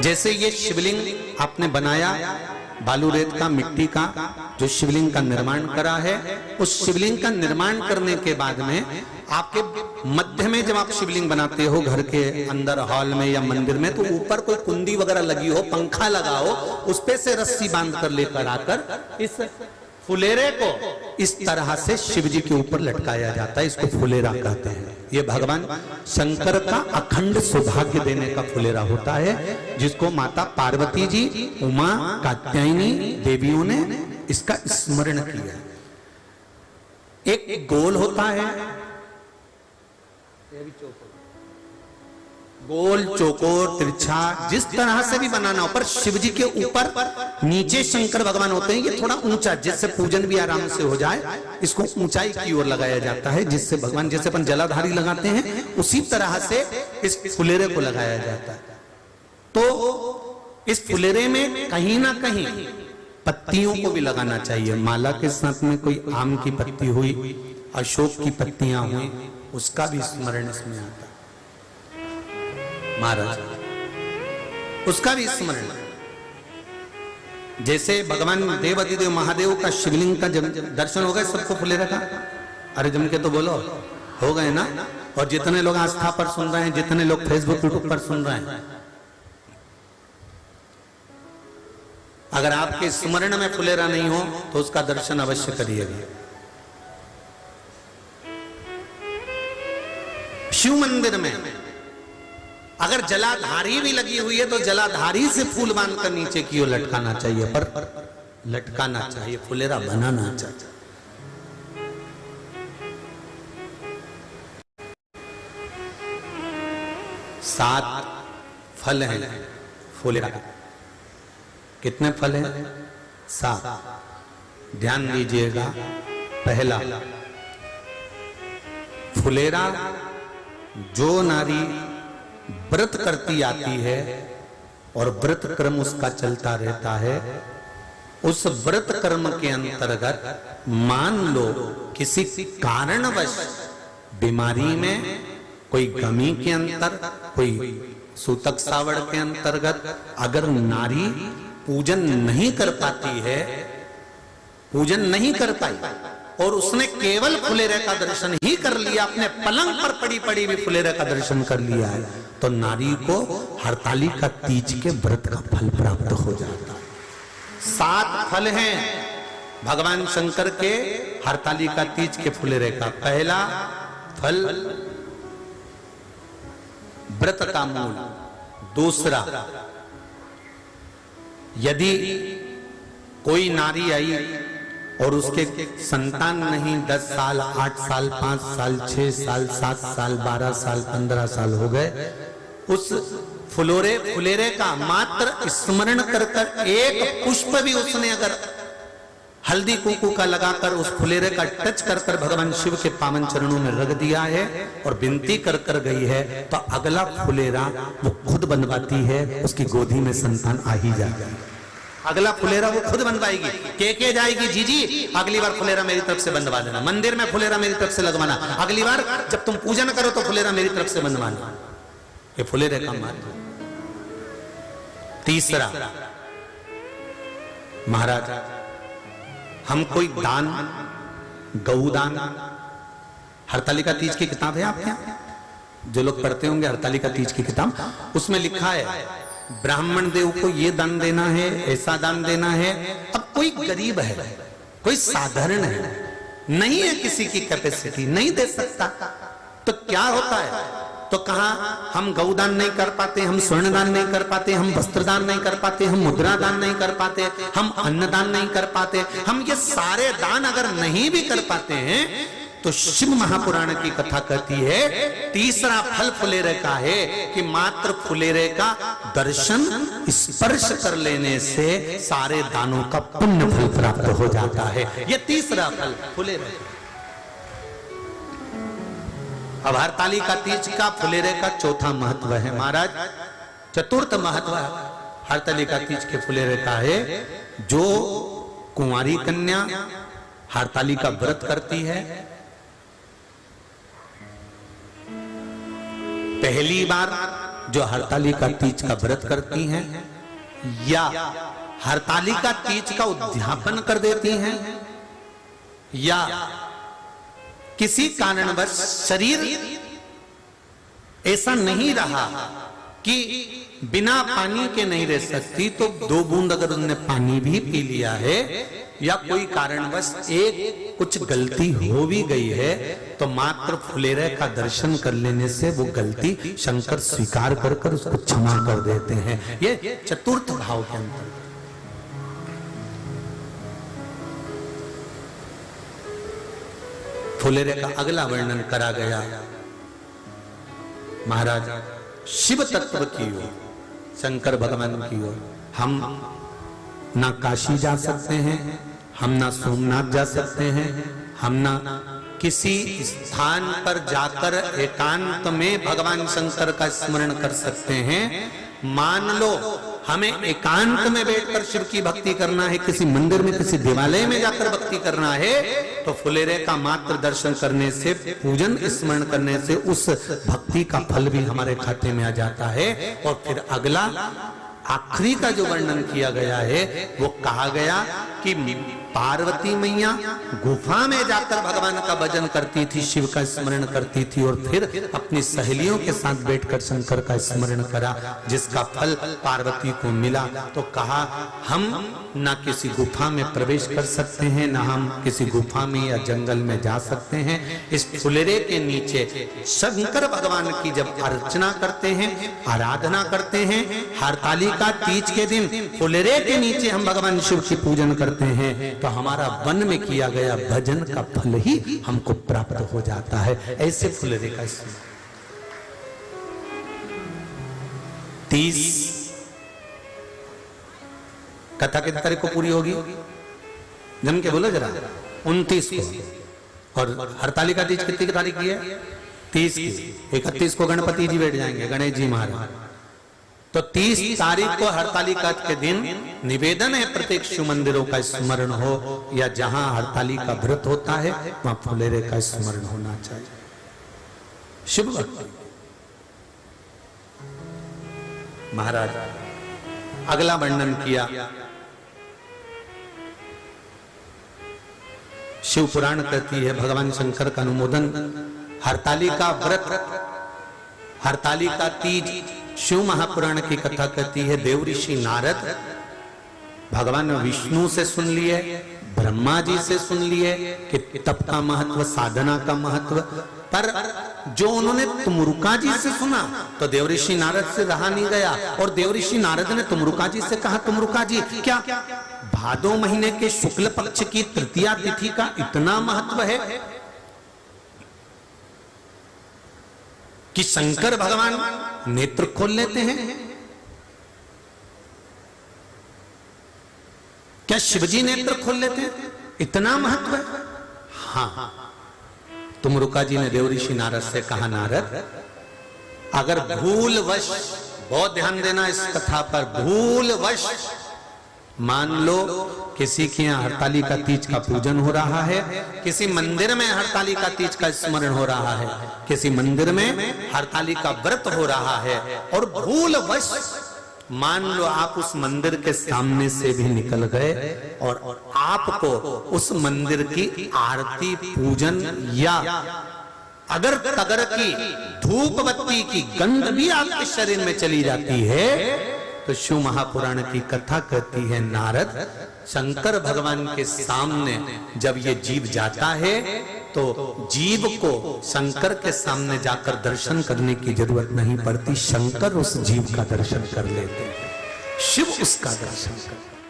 जैसे ये शिवलिंग आपने बनाया बालू रेत का, मिट्टी का, जो शिवलिंग का निर्माण करा है, उस शिवलिंग का निर्माण करने के बाद में आपके मध्य में जब आप शिवलिंग बनाते हो घर के अंदर हॉल में या मंदिर में, तो ऊपर कोई कुंडी वगैरह लगी हो, पंखा लगा हो, उस पे से रस्सी बांध कर लेकर आकर इस फुलेरे को इस तरह से शिव जी के ऊपर लटकाया जाता है। इसको फुलेरा कहते हैं। ये भगवान शंकर का अखंड सौभाग्य देने का फुलेरा होता है, जिसको माता पार्वती जी, उमा, कात्यायनी देवियों ने इसका स्मरण किया। एक गोल होता है, गोल, चौकोर, तिरछा, जिस तरह से भी बनाना हो, पर शिव जी के ऊपर नीचे शंकर भगवान होते हैं। ये थोड़ा ऊंचा, जिससे पूजन भी आराम से हो जाए, इसको ऊंचाई की ओर लगाया जाता है, जिससे भगवान, जैसे अपन जलाधारी लगाते हैं, उसी तरह से इस फुलेरे को लगाया जाता है। तो इस फुलेरे में कहीं ना कहीं पत्तियों को भी लगाना चाहिए। माला के साथ में कोई आम की पत्ती हुई, अशोक की पत्तियां हुई, उसका भी स्मरण इसमें आता है महाराज, उसका भी स्मरण। जैसे भगवान देवाधिदेव महादेव का शिवलिंग का जब दर्शन हो गए सबको फुलेरा का, अरे जम के तो बोलो, हो गए ना। और जितने लोग आस्था पर सुन रहे हैं, जितने लोग फेसबुक यूट्यूब पर सुन रहे हैं, अगर आपके स्मरण में फुलेरा नहीं हो तो उसका दर्शन अवश्य करिएगा। शिव मंदिर में अगर जलाधारी भी लगी हुई है तो जलाधारी से फूल बांधकर नीचे की ओर लटकाना चाहिए, पर लटकाना चाहिए, फुलेरा बनाना चाहिए। सात फल हैं फुलेरा। कितने फल हैं? 7। ध्यान दीजिएगा। पहला, फुलेरा जो नारी व्रत करती आती है और व्रत कर्म उसका चलता रहता है, उस व्रत कर्म के अंतर्गत मान लो किसी कारणवश बीमारी में, कोई गमी के अंतर, कोई सूतक सावड़ के अंतर्गत अगर नारी पूजन नहीं कर पाती है, पूजन नहीं कर पाई और उसने केवल फुलेरे का दर्शन ही कर लिया, अपने पलंग पर पड़ी पड़ी भी फुलेरे का दर्शन कर लिया है, तो नारी को हरतालिका तीज के व्रत का फल प्राप्त हो जाता है। 7 फल हैं भगवान शंकर के हरतालिका तीज के फुलेरे का। पहला फल व्रत का मूल। दूसरा, यदि कोई नारी आई और उसके संतान नहीं, 10 साल, 8 साल, 5 साल, 6 साल, 7 साल, 12 साल, 15 साल हो गए, उस फुलेरे का मात्र स्मरण कर कर एक पुष्प भी उसने अगर हल्दी कुंकू का लगाकर उस फुलेरे का टच कर कर भगवान शिव के पावन चरणों में रख दिया है और विनती कर कर गई है, तो अगला फुलेरा वो खुद बनवाती है, उसकी गोदी में संतान आ ही जाएगा। अगला फुलेरा वो खुद बनवाएगी, के जाएगी, जीजी अगली बार फुलेरा मेरी तरफ से बनवा देना, मंदिर में फुलेरा मेरी तरफ से लगवाना, अगली बार जब तुम पूजन करो तो फुलेरा मेरी तरफ से बनवाना। ये फुलेरे का मार्ग। तीसरा, महाराज हम कोई दान, गौदान, हरतालिका तीज की किताब है आपके यहाँ, जो लोग पढ़ते होंगे हरतालिका तीज की किताब, उसमें लिखा है ब्राह्मण देव को ये दान देना है, ऐसा दान देना है। अब कोई गरीब है, कोई साधारण है, नहीं है किसी की कैपेसिटी, नहीं दे सकता, तो क्या होता है? तो कहा हम गौदान नहीं कर पाते, हम स्वर्ण दान नहीं कर पाते, हम वस्त्र दान नहीं कर पाते, हम मुद्रा दान नहीं कर पाते, हम अन्नदान नहीं कर पाते। हम ये सारे दान अगर नहीं भी कर पाते हैं तो शिव महापुराण की कथा कहती है तीसरा फल फुलेरे का है कि मात्र फुलेरे का दर्शन स्पर्श कर लेने से सारे दानों का पुण्य फल प्राप्त हो जाता है। ये तीसरा फल फुलेरे। अब हरतालिका तीज का फुलेरे का चौथा महत्व है महाराज। चतुर्थ महत्व हरतालिका तीज के फुलेरे का है, जो कुंवारी कन्या हरतालिका व्रत करती है, पहली बार जो हरतालिका तीज का व्रत करती हैं या हरतालिका तीज का उद्यापन कर देती हैं या किसी कारणवश शरीर ऐसा नहीं रहा कि बिना पानी के नहीं रह सकती, तो 2 बूंद अगर उन्होंने पानी भी पी लिया है या कोई कारणवश एक कुछ गलती हो भी गई है, तो मात्र फुलेरे का दर्शन कर लेने से वो गलती शंकर स्वीकार कर कर उसको क्षमा कर देते हैं। ये चतुर्थ भाव के अंतर। फुलेरे का अगला वर्णन करा गया महाराज शिव तत्व की ओर, शंकर भगवान की ओर। हम ना काशी जा सकते हैं, हम ना सोमनाथ जा सकते हैं, हम ना किसी स्थान पर जाकर एकांत में भगवान शंकर का स्मरण कर सकते हैं। मान लो हमें एकांत में बैठकर शिव की भक्ति करना है, किसी मंदिर में किसी देवालय में जाकर भक्ति करना है, तो फुलेरे का मात्र दर्शन करने से, पूजन स्मरण करने से उस भक्ति का फल भी हमारे खाते में आ जाता है। और फिर अगला आखिरी का जो वर्णन किया गया है वो कहा गया कि पार्वती मैया गुफा में जाकर भगवान का भजन करती थी, शिव का स्मरण करती थी और फिर अपनी सहेलियों के साथ बैठकर शंकर का स्मरण करा, जिसका फल पार्वती को मिला। तो कहा हम ना किसी गुफा में प्रवेश कर सकते हैं, ना हम किसी गुफा में या जंगल में जा सकते हैं। इस फुलेरे के नीचे शंकर भगवान की जब अर्चना करते हैं, आराधना करते हैं, हरतालिका तीज के दिन फुलेरे के नीचे हम भगवान शिव की पूजन करते हैं, तो हमारा वन में किया गया भजन का फल ही हमको प्राप्त हो जाता है। ऐसे फुलेरे का तीज कथा कितनी तारीख को पूरी होगी? जम के बोलो जरा। 29 को। और हरतालिका तीज कितनी तारीख की है? 30 की। 31 को गणपति जी बैठ जाएंगे, गणेश जी महाराज। तो 30 तारीख को हरतालिका के दिन निवेदन है प्रत्येक शिव मंदिरों का स्मरण हो, या जहां हरतालिका व्रत होता है वहां फुलेरे का स्मरण होना चाहिए। शिव भक्ति। महाराज अगला वर्णन किया, शिव पुराण कहती है भगवान शंकर का अनुमोदन हरतालिका व्रत, हरतालिका तीज शिव महापुराण की कथा कहती है देव ऋषि नारद भगवान विष्णु से सुन लिए, ब्रह्मा जी से सुन लिए कि तप का महत्व, साधना का महत्व, पर जो उन्होंने तुमरुका जी से सुना तो देव ऋषि नारद से रहा नहीं गया। और देव ऋषि नारद ने तुमरुका जी से कहा, तुमरुका जी क्या भादो महीने के शुक्ल पक्ष की तृतीया तिथि का इतना महत्व है कि शंकर भगवान नेत्र खोल लेते हैं? क्या शिवजी नेत्र खोल लेते हैं? इतना महत्व है? हाँ। तुमरुका जी ने देव ऋषि नारद से कहा, नारद अगर भूलवश, बहुत ध्यान देना इस कथा पर, भूलवश मान लो किसी के यहाँ हरतालिका तीज का पूजन हो रहा है, किसी मंदिर में हरतालिका तीज का स्मरण हो रहा है, किसी मंदिर में हरतालिका व्रत हो रहा है, और भूलवश मान लो आप उस मंदिर के सामने से भी निकल गए और आपको उस मंदिर की आरती, पूजन या अगर तगर की धूप बत्ती की गंध भी आपके शरीर में चली जाती है, तो शिव महापुराण की कथा कहती है नारद शंकर भगवान के सामने जब ये जीव जाता है तो जीव को शंकर के सामने जाकर दर्शन करने की जरूरत नहीं पड़ती, शंकर उस जीव का दर्शन कर लेते हैं, शिव उसका दर्शन करते हैं।